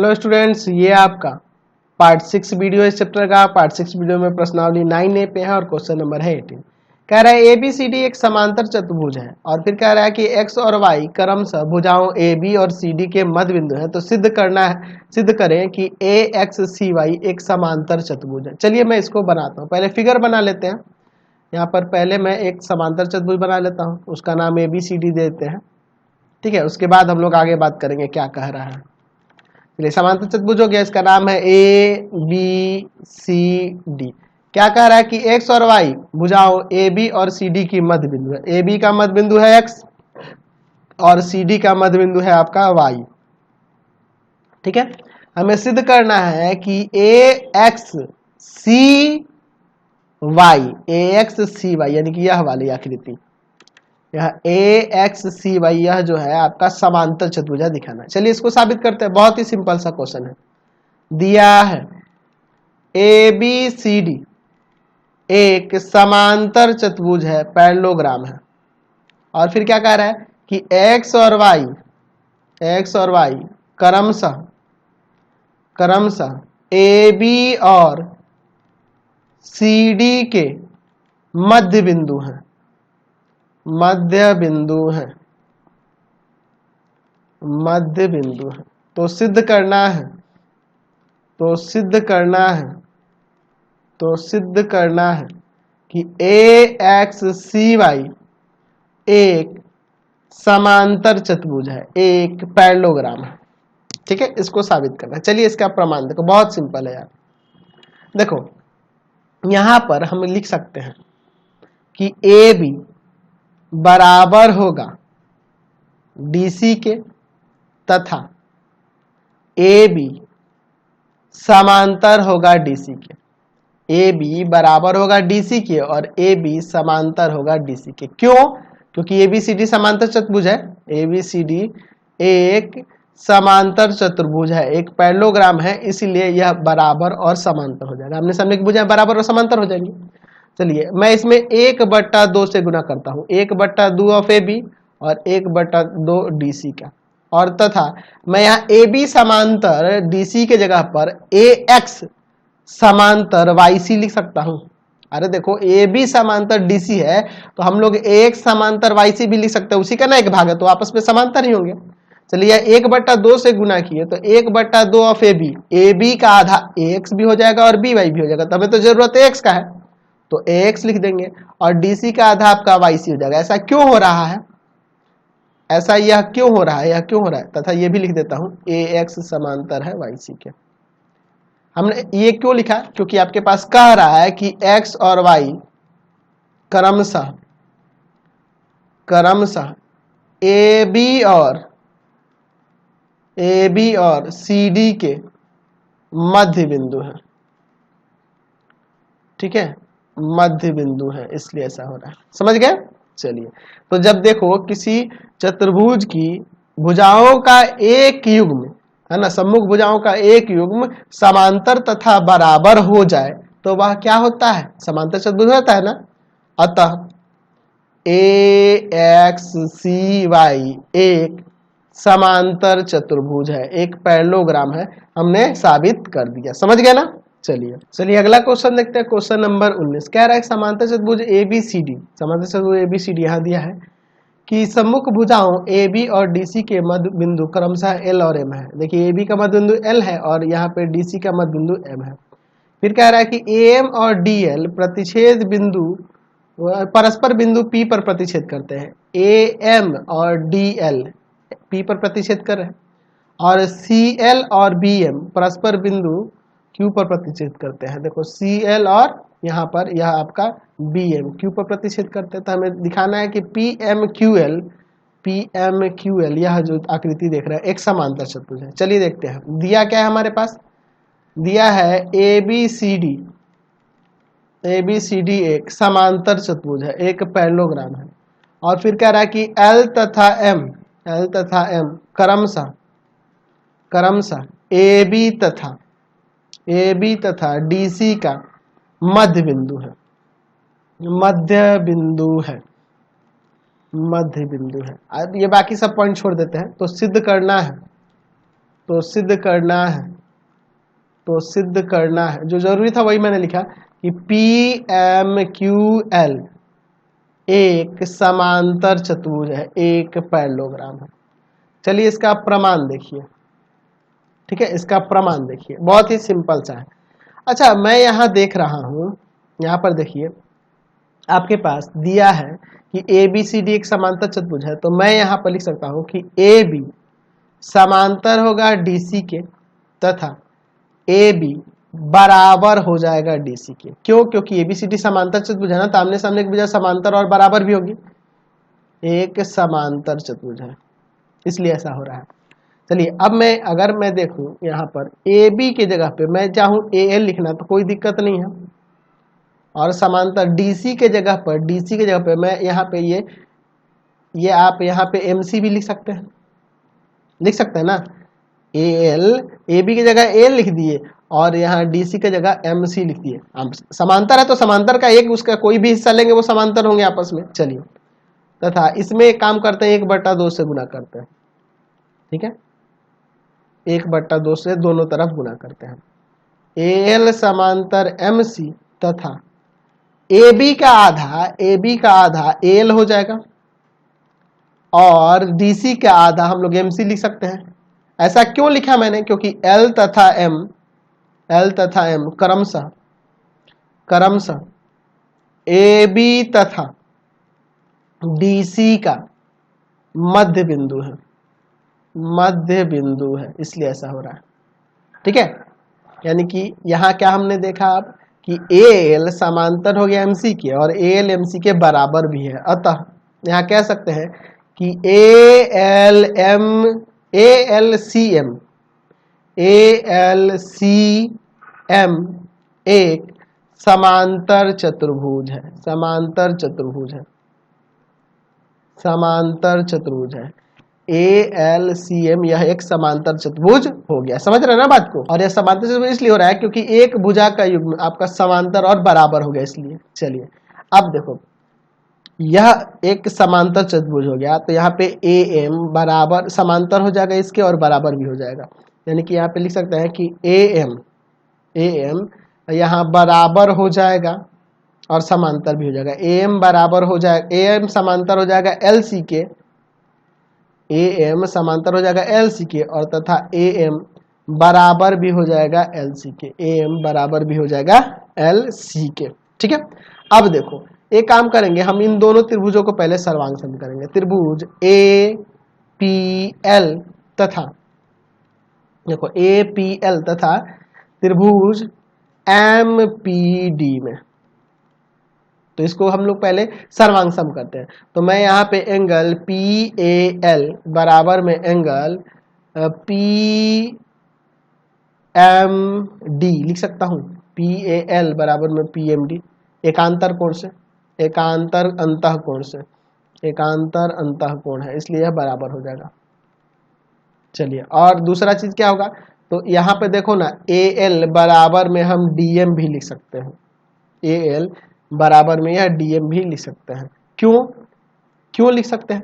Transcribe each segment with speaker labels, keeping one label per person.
Speaker 1: Hello students, ये आपका part 6 video इस चैप्टर का। पार्ट 6 वीडियो में प्रश्नावली 9A पे है और क्वेश्चन नंबर है 18। कह रहा है ABCD एक समांतर चतुर्भुज है और फिर कह रहा है कि x और y क्रमशः भुजाओं AB और CD के मध्य बिंदु है। तो सिद्ध करें कि AXCY एक समांतर चतुर्भुज है। चलिए मैं इसको बनाता हूँ। पहले फिगर बना लेते हैं। यहाँ पर पहले मैं एक समांतर चतुर्भुज बना लेता हूँ, उसका नाम ABCD देते हैं। ठीक है, उसके बाद हम लोग आगे बात करेंगे क्या कह रहा है। समांतर चतुर्भुज हो गया, इसका नाम है ABCD। क्या कह रहा है कि x और y भुजाओं AB और CD की मध्य बिंदु है। AB का मध्य बिंदु है x और CD का मध्य बिंदु है आपका y। ठीक है, हमें सिद्ध करना है कि AXCY यानी कि यह वाली आकृति, यह AXCY यह जो है आपका समांतर चतुर्भुज दिखाना है। चलिए इसको साबित करते हैं। बहुत ही सिंपल सा क्वेश्चन है। दिया है ABCD एक समांतर चतुर्भुज है, पैरेललोग्राम है, और फिर क्या कह रहा है कि x और y क्रमशः AB और CD के मध्य बिंदु हैं। मध्य बिंदु है। तो सिद्ध करना है कि AXCY एक समांतर चतुर्भुज है, एक पैरेललोग्राम है। ठीक है, इसको साबित करना है। चलिए इसका प्रमाण देखो, बहुत सिंपल है यार। देखो यहां पर हम लिख सकते हैं कि AB बराबर होगा DC के तथा AB समांतर होगा DC के। AB बराबर होगा DC के और AB समांतर होगा DC के। क्यों? क्योंकि ABCD समांतर चतुर्भुज है। ABCD एक समांतर चतुर्भुज है, एक पैरेललोग्राम है, इसलिए यह बराबर और समांतर हो जाएगा। हमने सामने की भुजाएं बराबर और समांतर हो जाएंगी। चलिए मैं इसमें 1/2 से गुना करता हूँ, 1/2 ऑफ AB और 1/2 DC का, और तथा मैं यहाँ AB समांतर DC के जगह पर AX समांतर YC लिख सकता हूँ। अरे देखो AB समांतर DC है तो हम लोग AX समांतर YC भी लिख सकते हैं, उसी का ना एक भाग है, तो आपस में समांतर ही होंगे। चलिए 1/2 से गुना किए तो 1/2 ऑफ AB का आधा AX भी हो जाएगा और BY भी हो जाएगा। तो हमें तो जरूरत AX का है तो AX लिख देंगे और DC का आधा आपका YC हो जाएगा। ऐसा क्यों हो रहा है? यह क्यों हो रहा है तथा ये भी लिख देता हूं AX समांतर है YC के। हमने ये क्यों लिखा? क्योंकि आपके पास कह रहा है कि X और Y क्रमशः AB और CD के मध्य बिंदु है। ठीक है, मध्य बिंदु है, इसलिए ऐसा हो रहा है। समझ गए? चलिए, तो जब देखो किसी चतुर्भुज की भुजाओं का एक युग्म है ना, सम्मुख भुजाओं का एक युग्म समांतर तथा बराबर हो जाए तो वह क्या होता है? समांतर चतुर्भुज होता है ना। अतः AXCY एक समांतर चतुर्भुज है, एक पैरेललोग्राम है। हमने साबित कर दिया। समझ गए ना? चलिए अगला क्वेश्चन देखते हैं। क्वेश्चन नंबर 19 कह रहा है समांतर चतुर्भुज ABCD यहाँ दिया है कि सम्मुख भुजाओं AB और DC के मध्य बिंदु क्रमशः L और M है। देखिए AB का मध्य बिंदु L है और यहाँ पे DC का मध्य बिंदु M है। फिर कह रहा है कि AM और DL प्रतिच्छेद बिंदु परस्पर बिंदु P पर प्रतिच्छेद करते हैं। AM और DL P पर प्रतिच्छेद कर रहे हैं और CL और BM परस्पर बिंदु Q पर प्रतिच्छेद करते हैं। देखो CL और यहाँ पर यह आपका BM Q पर प्रतिच्छेद करते हैं। तो हमें दिखाना है कि PMQL यह जो आकृति देख रहे हैं एक समांतर चतुर्भुज है। चलिए देखते हैं दिया क्या है हमारे पास। दिया है ABCD एक समांतर चतुर्भुज है, एक पैरेललोग्राम है, और फिर कह रहा है कि L तथा M क्रमशः AB तथा DC का मध्य बिंदु है। अब ये बाकी सब पॉइंट छोड़ देते हैं। तो सिद्ध करना है तो सिद्ध करना है, तो सिद्ध करना है, जो जरूरी था वही मैंने लिखा कि PMQL एक समांतर चतुर्भुज है, एक पैरेललोग्राम है। चलिए इसका प्रमाण देखिए, ठीक है, इसका प्रमाण देखिए, बहुत ही सिंपल सा है। अच्छा, मैं यहां देख रहा हूं, यहां पर देखिए आपके पास दिया है कि ABCD एक समांतर चतुर्भुज है, तो मैं यहां पर लिख सकता हूं कि AB समांतर होगा DC के तथा AB बराबर हो जाएगा DC के। क्यों? क्योंकि ABCD समांतर चतुर्भुज है ना, तो आमने सामने की बजाय समांतर और बराबर भी होगी, एक समांतर चतुर्भुज है, इसलिए ऐसा हो रहा है। चलिए अब मैं अगर मैं देखूं यहाँ पर AB की जगह पे मैं चाहूं AL लिखना तो कोई दिक्कत नहीं है, और समांतर DC के जगह पर, DC के जगह पे मैं यहाँ पे ये आप यहाँ पे MC भी लिख सकते हैं, लिख सकते हैं ना, AL AB की जगह AL लिख दिए और यहाँ DC की जगह MC लिख दिए। अब समांतर है तो समांतर का एक उसका कोई भी हिस्सा लेंगे वो समांतर होंगे आपस में। चलिए तथा इसमें एक काम करते हैं, 1/2 से गुना करते हैं, ठीक है, 1/2 से दोनों तरफ गुना करते हैं। AL समांतर MC तथा AB का आधा AL हो जाएगा और DC का आधा हम लोग MC लिख सकते हैं। ऐसा क्यों लिखा मैंने? क्योंकि L तथा M क्रमशः AB तथा DC का मध्य बिंदु है, इसलिए ऐसा हो रहा है, ठीक है। यानी कि यहाँ क्या हमने देखा अब कि AL समांतर हो गया MC के और AL MC के बराबर भी है, अतः यहाँ कह सकते हैं कि ALCM एक समांतर चतुर्भुज है। ALCM यह एक समांतर चतुर्भुज हो गया, समझ रहे हैं ना बात को। और यह समांतर चतुर्भुज इसलिए हो रहा है क्योंकि एक भुजा का युग्म आपका समांतर और बराबर हो गया, इसलिए। चलिए अब देखो, यह एक समांतर चतुर्भुज हो गया, तो यहाँ पे AM बराबर समांतर हो जाएगा इसके और बराबर भी हो जाएगा, यानी कि यहाँ पे लिख सकते हैं कि AM यहाँ बराबर हो जाएगा और समांतर भी हो जाएगा। AM बराबर हो जाएगा, AM समांतर हो जाएगा LC के, AM समांतर हो जाएगा LC के और तथा AM बराबर भी हो जाएगा LC के, AM बराबर भी हो जाएगा LC के, ठीक है। अब देखो एक काम करेंगे, हम इन दोनों त्रिभुजों को पहले सर्वांग सम करेंगे। त्रिभुज APL तथा देखो APL तथा त्रिभुज MPD में, तो इसको हम लोग पहले सर्वांग सम करते हैं। तो मैं यहाँ पे एंगल PAL बराबर में एंगल PMD लिख सकता हूँ, PAL बराबर में PMD एकांतर अंतःकोण है, इसलिए यह बराबर हो जाएगा। चलिए और दूसरा चीज क्या होगा, तो यहाँ पे देखो ना, AL बराबर में हम DM भी लिख सकते हैं, AL बराबर में यह DM भी लिख सकते हैं। क्यों लिख सकते हैं?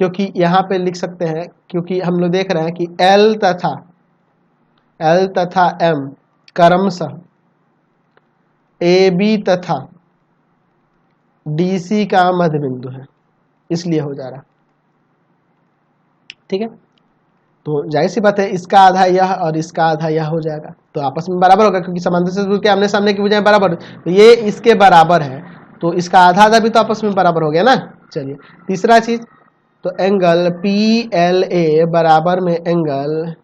Speaker 1: क्योंकि यहाँ पे लिख सकते हैं क्योंकि हम लोग देख रहे हैं कि L तथा M क्रमशः AB तथा DC का मध्य बिंदु है, इसलिए हो जा रहा, ठीक है। तो जाहिर सी बात है इसका आधा यह और इसका आधा यह हो जाएगा, तो आपस में बराबर होगा क्योंकि समांतर चतुर्भुज के आमने सामने की भुजाएं बराबर, तो ये इसके बराबर है, तो इसका आधा आधा भी तो आपस में बराबर हो गया ना। चलिए तीसरा चीज, तो एंगल PLA बराबर में एंगल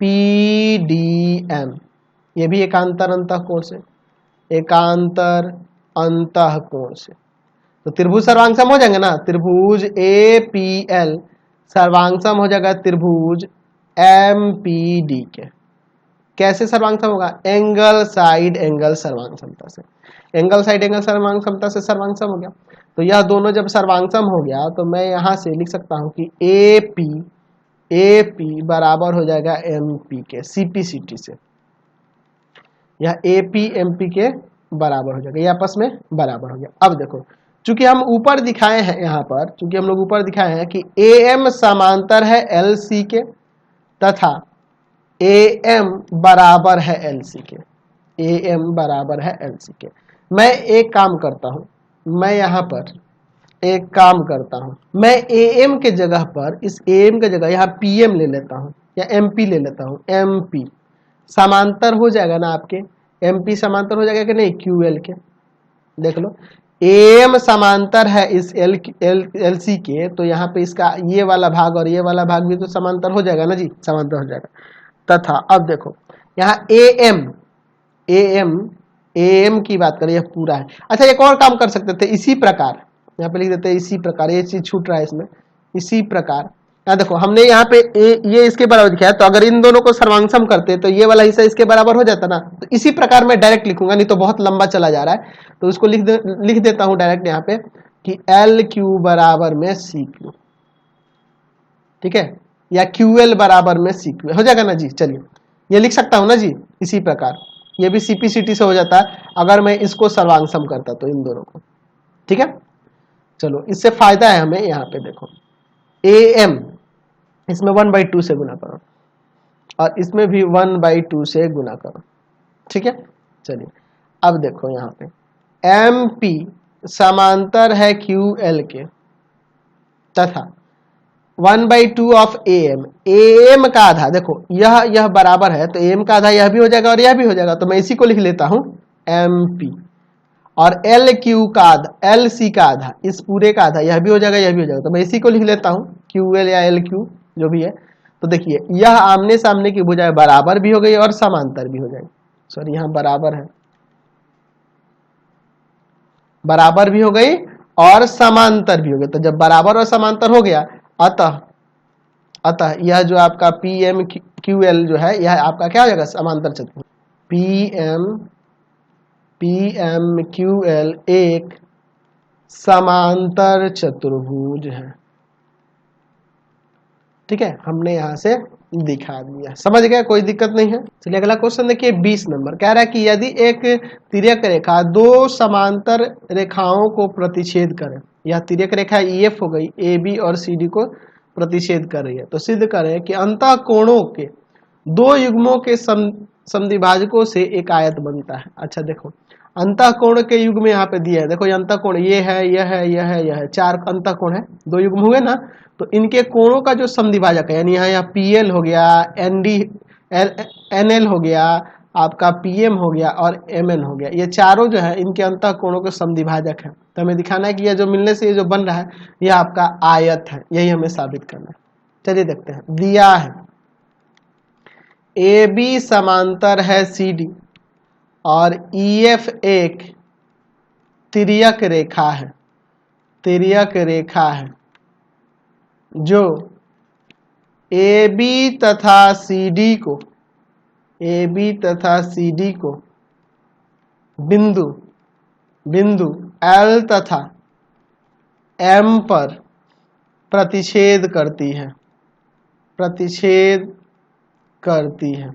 Speaker 1: PDM, ये भी एकांतर अंतःकोण से, तो त्रिभुज सर्वांगसम हो जाएंगे ना। त्रिभुज APL सर्वांगसम हो जाएगा त्रिभुज MPD के। कैसे सर्वांगसम होगा? एंगल साइड एंगल सर्वांग समता से, एंगल साइड एंगल सर्वांग समता से सर्वांगसम हो गया। तो यह दोनों जब सर्वांगसम हो गया तो मैं यहां से लिख सकता हूं कि AP बराबर हो जाएगा MP के, CP/CT से, यह AP MP के बराबर हो जाएगा, ये आपस में बराबर हो गया। अब देखो चूंकि हम ऊपर दिखाए हैं, यहाँ पर चूंकि हम लोग ऊपर दिखाए हैं कि AM समांतर है LC के तथा ए एम बराबर है एल सी के, ए एम बराबर है एल सी के। मैं एक काम करता हूं, मैं यहां पर एक काम करता हूं, मैं ए एम के जगह पर, इस ए एम के जगह यहाँ पी एम ले लेता हूं या एम पी ले लेता हूं। एम पी समांतर हो जाएगा ना आपके, एम पी समांतर हो जाएगा कि नहीं क्यू एल के। देख लो एम समांतर है इस एल एल सी के, तो यहाँ पे इसका ये वाला भाग और ये वाला भाग भी तो समांतर हो जाएगा ना जी, समांतर हो जाएगा। तथा अब देखो यहाँ ए एम की बात करें, यह पूरा है। अच्छा एक और काम कर सकते थे, इसी प्रकार यहाँ पे लिख देते हैं, इसी प्रकार, ये चीज छूट रहा है इसमें, इसी प्रकार यहाँ देखो हमने यहाँ पे ये इसके बराबर दिखाया, तो अगर इन दोनों को सर्वांशम करते तो ये वाला हिस्सा इसके बराबर हो जाता ना। तो इसी प्रकार मैं डायरेक्ट लिखूंगा, नहीं तो बहुत लंबा चला जा रहा है, तो इसको लिख देता हूं डायरेक्ट यहाँ पे कि एल क्यू बराबर में सी क्यू, ठीक है, या क्यू एल बराबर में सी क्यू, हो जाएगा ना जी। चलिए ये लिख सकता हूं ना जी, इसी प्रकार ये भी सीपीसीटी से हो जाता है अगर मैं इसको सर्वांशम करता तो इन दोनों को, ठीक है। चलो इससे फायदा है हमें, यहाँ पे देखो ए एम इसमें 1/2 से गुना करो और इसमें भी 1/2 से गुना करो, ठीक है। चलिए अब देखो यहाँ पे एम पी समांतर है क्यू एल के तथा 1/2 ऑफ ए एम का आधा, देखो यह बराबर है तो ए एम का आधा यह भी हो जाएगा और यह भी हो जाएगा, तो मैं इसी को लिख लेता हूं एम पी, और एल क्यू का आधा, एल सी का आधा, इस पूरे का आधा यह भी हो जाएगा यह भी हो जाएगा, तो मैं इसी को लिख लेता हूं क्यू एल या एल क्यू जो भी है। तो देखिए यह आमने सामने की भुजाएं बराबर भी हो गई और समांतर भी हो जाएगी, सॉरी यहां बराबर है, बराबर भी हो गई और समांतर भी हो गई। तो जब बराबर और समांतर हो गया, अतः यह जो आपका पी एम क्यू एल जो है यह आपका क्या हो जाएगा, समांतर चतुर्भुज। पी एम क्यू एल एक समांतर चतुर्भुज है, ठीक है, हमने यहां से दिखा दिया, समझ गए, कोई दिक्कत नहीं है। चलिए अगला क्वेश्चन देखिए 20 नंबर, कह रहा है कि यदि एक तिर्यक रेखा दो समांतर रेखाओं को प्रतिच्छेद करे, यह तिर्यक रेखा ईएफ हो गई, ए बी और सी डी को प्रतिच्छेद कर रही है, तो सिद्ध करें कि अंतः कोणों के दो युग्मों के समद्विभाजकों से एक आयत बनता है। अच्छा देखो अंतः कोण के युग्म यहाँ पे दिए है, देखो ये अंतः कोण ये है, यह है, यह है, यह है, चार अंतः कोण है, दो युग्म हुए ना, तो इनके कोणों का जो समद्विभाजक है, यानी यहाँ पी एल हो गया, एन डी एन एल हो गया, आपका पी एम हो गया और एम एन हो गया, ये चारों जो है इनके अंतः कोणों के समद्विभाजक है। तो हमें दिखाना है कि यह जो मिलने से ये जो बन रहा है यह आपका आयत है, यही हमें साबित करना है। चलिए देखते हैं, दिया है ए बी समांतर है सी डी और ई एफ एक तिर्यक रेखा है, तिर्यक रेखा है जो ए बी तथा सी डी को, ए बी तथा सी डी को बिंदु एल तथा एम पर प्रतिच्छेद करती है, प्रतिच्छेद करती है।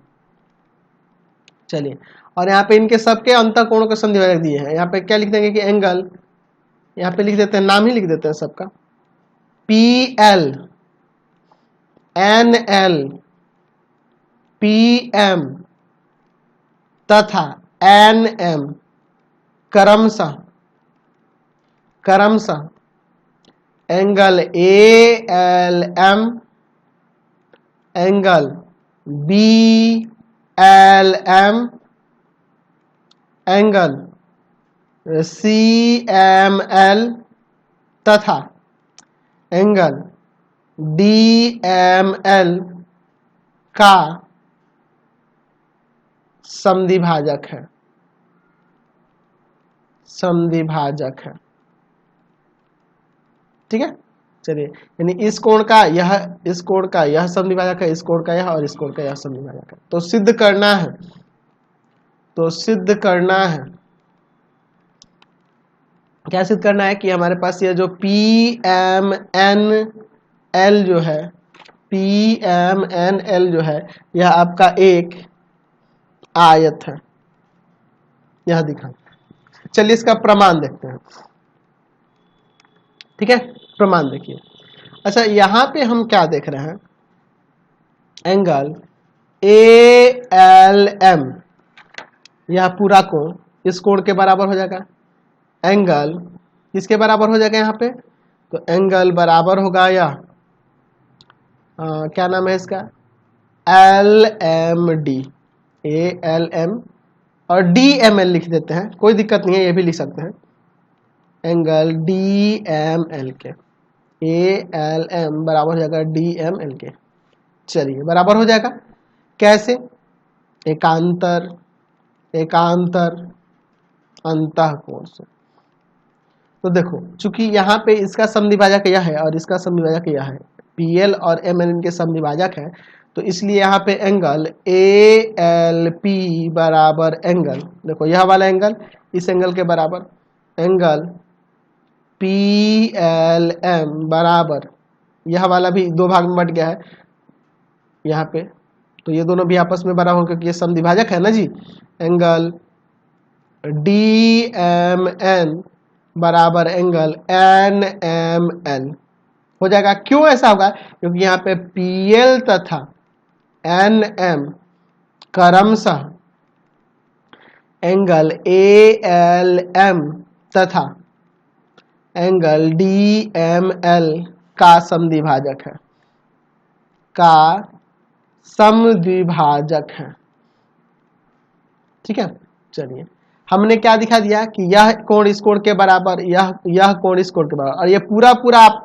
Speaker 1: चलिए और यहाँ पे इनके सबके अंतः कोणों के समद्विभाजक दिए हैं, यहाँ पे क्या लिख देंगे कि एंगल, यहाँ पे लिख देते हैं, नाम ही लिख देते हैं सबका, P L N L P M तथा एन एम क्रमशः angle A L M, angle B L M, angle C M L तथा एंगल डी एम एल का समद्विभाजक है, समद्विभाजक है, ठीक है। चलिए यानी इस कोण का यह, इस कोण का यह समद्विभाजक है, इस कोण का यह और इस कोण का यह समद्विभाजक है। तो सिद्ध करना है, तो सिद्ध करना है, क्या सिद्ध करना है कि हमारे पास यह जो पी एम एन एल जो है, पी एम एन एल जो है यह आपका एक आयत है, यह दिखा। चलिए इसका प्रमाण देखते हैं, ठीक है, प्रमाण देखिए। अच्छा यहां पे हम क्या देख रहे हैं, एंगल ALM, यह पूरा कोण इस कोण के बराबर हो जाएगा। एंगल किसके बराबर हो जाएगा यहाँ पे, तो एंगल बराबर होगा या क्या नाम है इसका, LMD, ALM और DML लिख देते हैं, कोई दिक्कत नहीं है, ये भी लिख सकते हैं। एंगल DML के, ALM बराबर हो जाएगा DML के। चलिए बराबर हो जाएगा कैसे, एकांतर अंतःकोण से। तो देखो चूंकि यहाँ पे इसका समद्विभाजक यह है और इसका समद्विभाजक यह है, PL और MN इनके समद्विभाजक है, तो इसलिए यहाँ पे एंगल ALP बराबर एंगल, देखो यह वाला एंगल इस एंगल के बराबर, एंगल PLM बराबर, यह वाला भी दो भाग में बट गया है यहाँ पे, तो ये दोनों भी आपस में बराबर क्योंकि ये समद्विभाजक है ना जी। एंगल DMN बराबर एंगल NML हो जाएगा। क्यों ऐसा होगा, क्योंकि यहाँ पे PL तथा NM क्रमशः एंगल ALM तथा एंगल DML का समद्विभाजक है, ठीक है। चलिए हमने क्या दिखा दिया कि यह कोण इस कोण के बराबर, यह कोण इस कोण के बराबर, और ये पूरा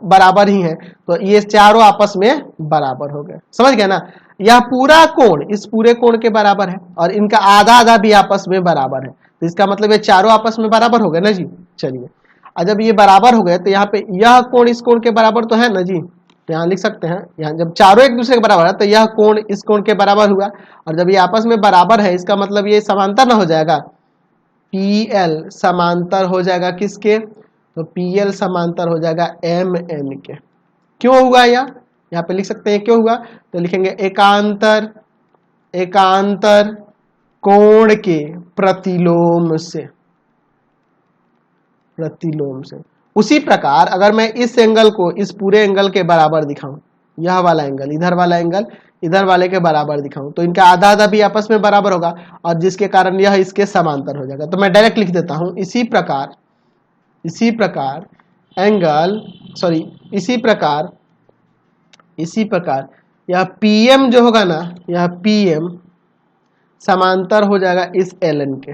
Speaker 1: बराबर ही है, तो ये चारों आपस में बराबर हो गए, समझ गए ना। यह पूरा कोण इस पूरे कोण के बराबर है और इनका आधा आधा भी आपस में बराबर है, तो इसका मतलब ये चारों आपस में बराबर हो गए ना जी। चलिए और जब ये बराबर हो गए तो यहाँ पे यह कोण इस कोण के बराबर तो है ना जी, तो यहाँ लिख सकते हैं, यहाँ जब चारों एक दूसरे के बराबर है तो यह कोण इस कोण के बराबर हुआ, और जब ये आपस में बराबर है इसका मतलब ये समांतर ना हो जाएगा, PL समांतर हो जाएगा किसके, तो PL समांतर हो जाएगा MN के। क्यों हुआ यहाँ पे लिख सकते हैं क्यों हुआ, तो लिखेंगे एकांतर कोण के प्रतिलोम से। उसी प्रकार अगर मैं इस एंगल को इस पूरे एंगल के बराबर दिखाऊं, यह वाला एंगल इधर वाला एंगल इधर वाले के बराबर दिखाऊं, तो इनका आधा आधा भी आपस में बराबर होगा और जिसके कारण यह इसके समांतर हो जाएगा। तो मैं डायरेक्ट लिख देता हूं, इसी प्रकार यह PM जो होगा ना, यह PM समांतर हो जाएगा इस LN के।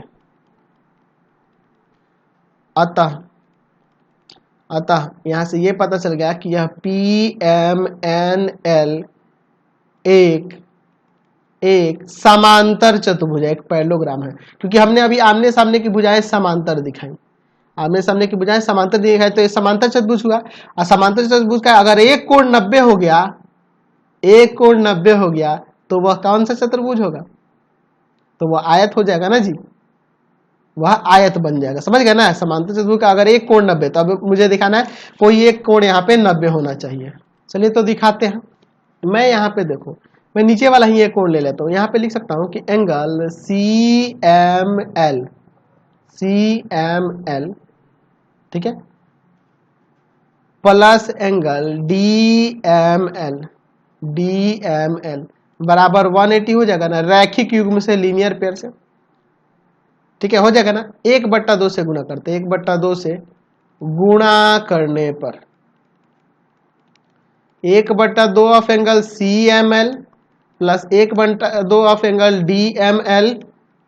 Speaker 1: अतः यहां से ये पता चल गया कि यह PMNL एक समांतर चतुर्भुज है, एक पैरेललोग्राम है, क्योंकि हमने अभी आमने सामने की भुजाएं समांतर दिखाई, तो ये समांतर चतुर्भुज हुआ। और समांतर चतुर्भुज का अगर एक कोण 90 हो गया तो वह कौन सा चतुर्भुज होगा, तो वह आयत हो जाएगा ना जी, वह आयत बन जाएगा, समझ गए ना। समांतर चतुर्भुज का अगर एक कोण 90, तो अब मुझे दिखाना है कोई एक कोण यहाँ पे 90 होना चाहिए। चलिए तो दिखाते हैं। मैं यहाँ पे देखो, मैं नीचे वाला ही एक कोण ले लेता हूँ, यहाँ पे लिख सकता हूँ कि एंगल CML, ठीक है, प्लस एंगल DML बराबर 180 हो जाएगा ना, रैखिक युग्म से, लीनियर पेयर से, ठीक है, हो जाएगा ना। 1/2 से गुणा करते, 1/2 से गुणा करने पर 1/2 of angle CML plus 1/2 of angle DML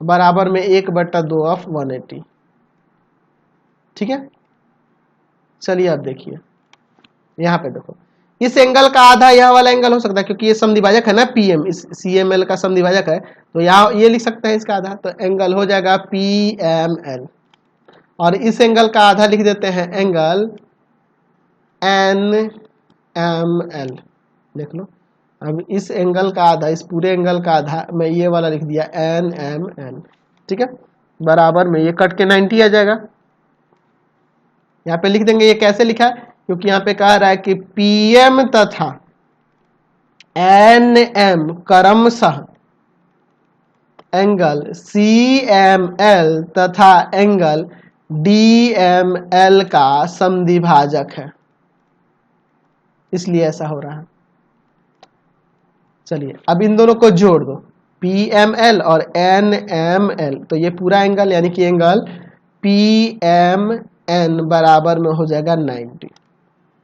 Speaker 1: बराबर में 1/2 ऑफ 180, ठीक है। चलिए अब देखिए यहाँ पे देखो, इस एंगल का आधा यह वाला एंगल हो सकता है क्योंकि ये समद्विभाजक है ना, PM इस CML का समद्विभाजक है, तो यहाँ ये लिख सकते हैं इसका आधा, तो एंगल हो जाएगा PML, और इस एंगल का आधा लिख देते हैं एंगल NML। देख लो, अब इस एंगल का आधा, इस पूरे एंगल का आधा मैं ये वाला लिख दिया NMN, ठीक है, बराबर में ये कट के 90 आ जाएगा। यहाँ पे लिख देंगे, ये कैसे लिखा है, क्योंकि यहाँ पे कह रहा है कि PM तथा NM क्रमशः एंगल CML तथा एंगल DML का समद्विभाजक है, इसलिए ऐसा हो रहा है। चलिए अब इन दोनों को जोड़ दो, PML और NML, तो ये पूरा एंगल यानी कि एंगल PMN बराबर में हो जाएगा 90।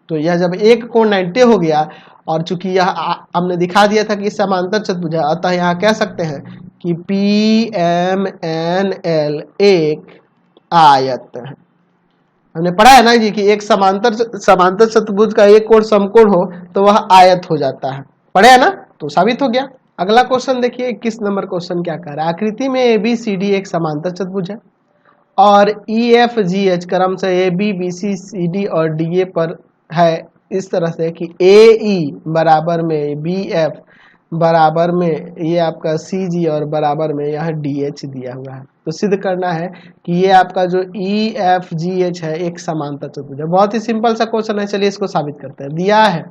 Speaker 1: तो यह जब एक कोण 90 हो गया और चूंकि यह हमने दिखा दिया था कि समांतर चतुर्भुज है, अतः यहाँ कह सकते हैं कि PMNL एक आयत है। हमने पढ़ा है ना जी कि एक समांतर चतुर्भुज का एक कोण समकोण हो तो वह आयत हो जाता है, पढ़े है ना, तो साबित हो गया। अगला क्वेश्चन देखिए 21 नंबर क्वेश्चन क्या कह रहा है। आकृति में ABCD एक समांतर चतुर्भुज है और EFGH क्रम से AB BC CD और DA पर है इस तरह से कि AE बराबर में BF बराबर में ये आपका CG और बराबर में यह DH दिया हुआ है। तो सिद्ध करना है कि ये आपका जो EFGH है एक समांतर चतुर्भुज है। बहुत ही सिंपल सा क्वेश्चन है, चलिए इसको साबित करते हैं। दिया है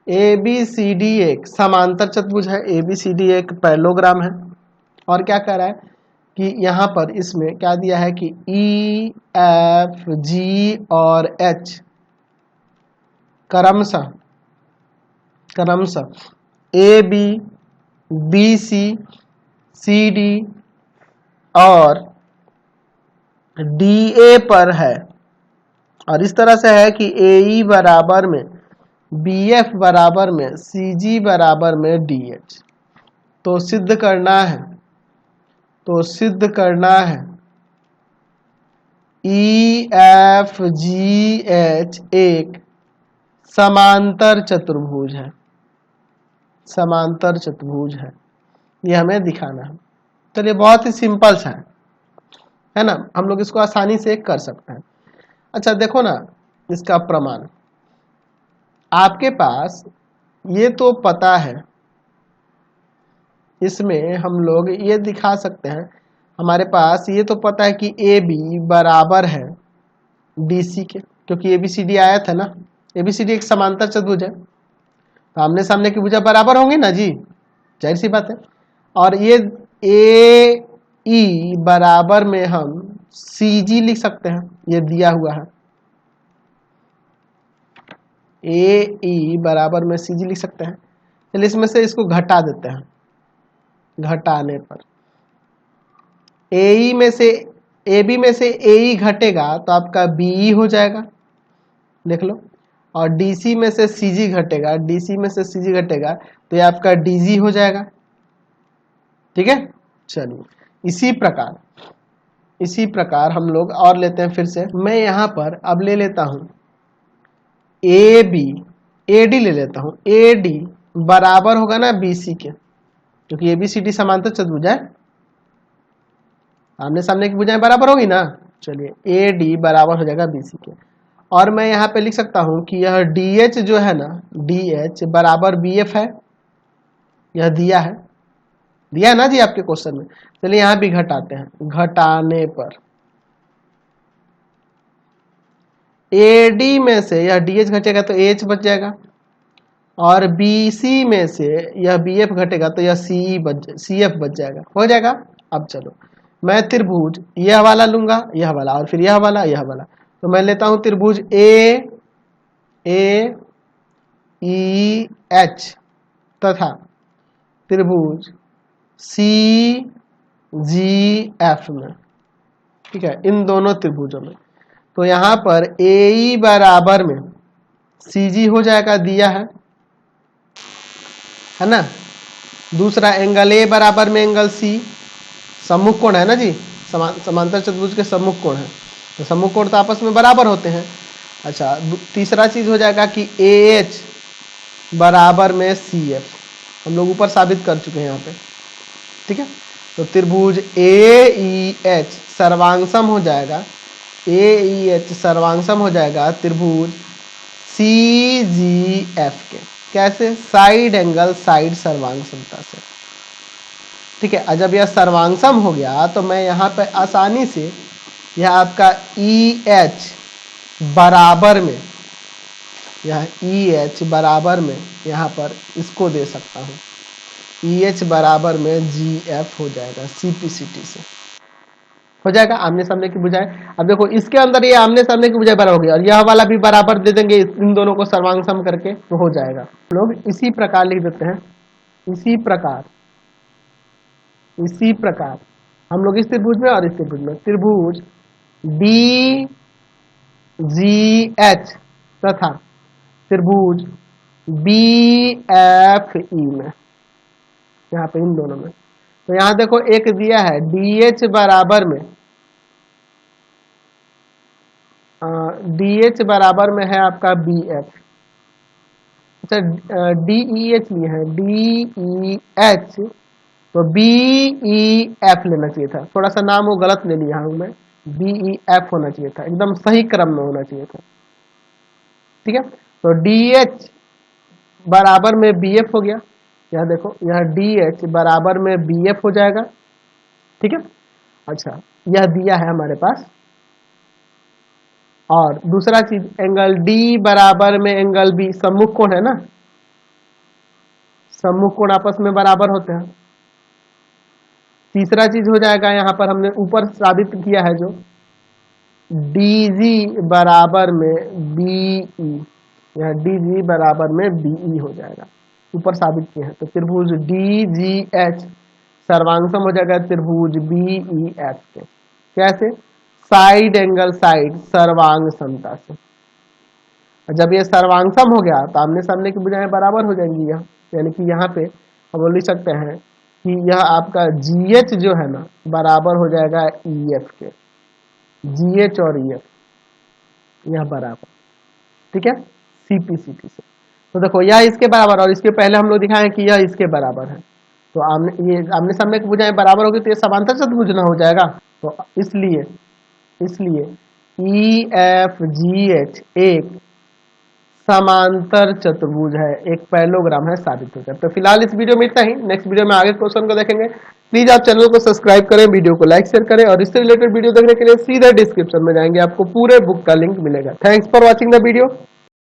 Speaker 1: ABCD एक समांतर चतुर्भुज है, ABCD एक पैरेललोग्राम है और क्या कह रहा है कि यहाँ पर इसमें क्या दिया है कि EFG और H क्रमशः AB BC CD और DA पर है और इस तरह से है कि AE बराबर में BF बराबर में CG बराबर में DH। तो सिद्ध करना है EFGH एक समांतर चतुर्भुज है, ये हमें दिखाना है। चलिए बहुत ही सिंपल सा है ना, हम लोग इसको आसानी से कर सकते हैं। अच्छा देखो ना, इसका प्रमाण आपके पास ये तो पता है, इसमें हम लोग ये दिखा सकते हैं, हमारे पास ये तो पता है कि AB बराबर है DC के, क्योंकि ABCD आया था ना, ABCD एक समांतर चतुर्भुज है तो आमने सामने की भुजा बराबर होंगी ना जी, जाहिर सी बात है। और ये AE बराबर में हम CG लिख सकते हैं, ये दिया हुआ है, AE बराबर में CG लिख सकते हैं। चलिए इसमें से इसको घटा देते हैं, घटाने पर AE में से AB में से AE घटेगा तो आपका BE हो जाएगा, देख लो, और DC में से CG घटेगा, DC में से CG घटेगा तो ये आपका DG हो जाएगा, ठीक है। चलिए इसी प्रकार हम लोग और लेते हैं फिर से, मैं यहाँ पर अब ले लेता हूँ AD ले लेता हूँ, AD बराबर होगा ना BC के, क्योंकि ABCD समांतर चतुर्भुज है, आमने सामने की भुजाएं बराबर होगी ना। चलिए AD बराबर हो जाएगा BC के, और मैं यहाँ पे लिख सकता हूँ कि यह DH जो है ना, DH बराबर BF है, यह दिया है ना जी आपके क्वेश्चन में। चलिए यहाँ भी घटाते हैं, घटाने पर AD में से यह DH घटेगा तो AH बच जाएगा, और BC में से यह BF घटेगा तो यह CF बच जाएगा, हो जाएगा। अब चलो मैं त्रिभुज यह वाला लूंगा, यह वाला, और फिर यह वाला, तो मैं लेता हूं त्रिभुज AEH तथा त्रिभुज CGF में, ठीक है, इन दोनों त्रिभुजों में। तो यहां पर AE बराबर में CG हो जाएगा, दिया है ना। दूसरा एंगल A बराबर में एंगल C, सम्मुख कोण है ना जी, समांतर चतुर्भुज के सम्मुख कोण है, तो सम्मुख कोण तो आपस में बराबर होते हैं। अच्छा तीसरा चीज हो जाएगा कि AH बराबर में CF, हम लोग ऊपर साबित कर चुके हैं यहाँ पे, ठीक है। तो त्रिभुज AEH सर्वांगसम हो जाएगा, AEH सर्वांगसम हो जाएगा त्रिभुज CGF के, कैसे, साइड एंगल साइड सर्वांगसमता से, ठीक है। जब यह सर्वांगसम हो गया तो मैं यहाँ पे आसानी से यह आपका EH बराबर में, यह EH बराबर में यहाँ पर इसको दे सकता हूँ, EH बराबर में GF हो जाएगा, CPCT से हो जाएगा, आमने सामने की भुजाएं। अब देखो इसके अंदर ये आमने सामने की भुजाएं बराबर होगी और यह वाला भी बराबर दे देंगे, इन दोनों को सर्वांगसम करके तो हो जाएगा। लोग इसी प्रकार लिख देते हैं, इसी प्रकार इसी प्रकार हम लोग इस त्रिभुज में और इस त्रिभुज में, त्रिभुज डी जी एच तथा त्रिभुज बी एफ ई में, यहाँ पे इन दोनों में, तो यहाँ देखो एक दिया है डी एच बराबर में, डी एच बराबर में है आपका बी एफ, अच्छा डी ई एच लिए है, डी ई एच, तो बी ई एफ लेना चाहिए था, थोड़ा सा नाम वो गलत ले लिया हूं मैं, बी ई एफ होना चाहिए था, एकदम सही क्रम में होना चाहिए था, ठीक है। तो डी एच बराबर में बी एफ हो गया, यहाँ देखो यहाँ डी एच बराबर में बी एफ हो जाएगा, ठीक है। अच्छा यह दिया है हमारे पास, और दूसरा चीज एंगल डी बराबर में एंगल बी, सम्मुख कोण है ना, सम्मुख कोण आपस में बराबर होते हैं। तीसरा चीज हो जाएगा यहाँ पर हमने ऊपर साबित किया है जो DG बराबर में BE, यहाँ DG बराबर में BE हो जाएगा, ऊपर साबित किया है। तो त्रिभुज DGH सर्वांगसम हो जाएगा त्रिभुज BEF के, कैसे? साइड एंगल साइड सर्वांग समता से। जब ये सर्वांगसम हो गया तो आमने सामने की भुजाएं बराबर हो जाएंगी यहाँ, यानी कि यहाँ पे हम लिख सकते हैं कि यह आपका GH जो है ना बराबर हो जाएगा EF के, GH और EF यह बराबर, ठीक है, CP से। तो देखो यह इसके बराबर, और इसके पहले हम लोग दिखाएं कि यह इसके बराबर है, तो आमने सामने की भुजाएं बराबर होगी तो ये समांतर चतुर्भुज ना हो जाएगा। तो इसलिए EFGH एक समांतर चतुर्भुज है, एक पैरेललोग्राम है, साबित हो गया। तो फिलहाल इस वीडियो में इतना ही, नेक्स्ट वीडियो में आगे क्वेश्चन को देखेंगे। प्लीज आप चैनल को सब्सक्राइब करें, वीडियो को लाइक शेयर करें, और इससे रिलेटेड वीडियो देखने के लिए सीधा डिस्क्रिप्शन में जाएंगे, आपको पूरे बुक का लिंक मिलेगा। Thanks for watching the video.